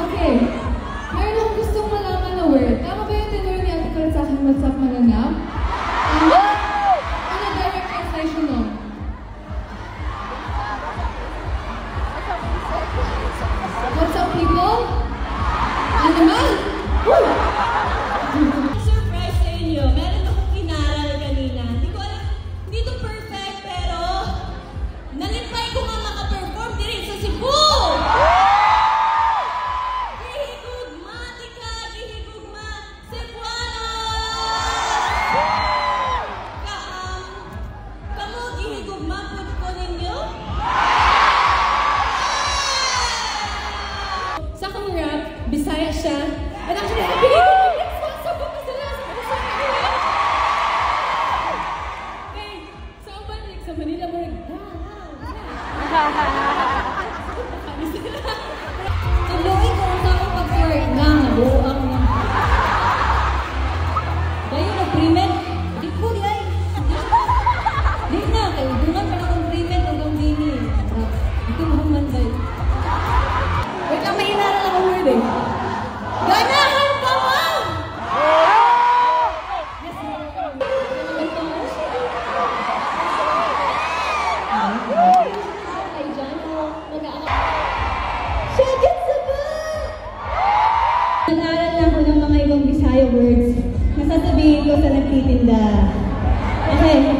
Okay. Meron akong gustong malaman na word. Tama ba yung tinuro ni Ate Carl sa akin WhatsApp mananap? Ano direct translation nun? What's up, people? Ano naman? Surprise sa inyo. Meron akong inaral kanina. Hindi ko alam, hindi to perfect, pero nalipay ko nga makaperform din rin sa Cebu! Gihigugma, tika, gihigugma, Cebuanos! Kamu gihigugma po ninyo? Sa akong rap, Bisaya siya. And actually, bigay ko yung next one. Sabot na sila. Okay, saan ba? Sa Manila mo rin. Tuloy ko ang ako pag-flirt na, nabuang na. Dahil nag-premed, di ko di ay. Di na, kayo dungan pa na kong premed hanggang dini. Ito mahuman dahil. Wait lang, may inaral ako word eh. Ganahan pa mo! Ay, dyan ako. Shagit sa ba? Nag-aaral na ako ng mga ibang Bisaya words na sasabihin ko sa nagtitinda. Okay.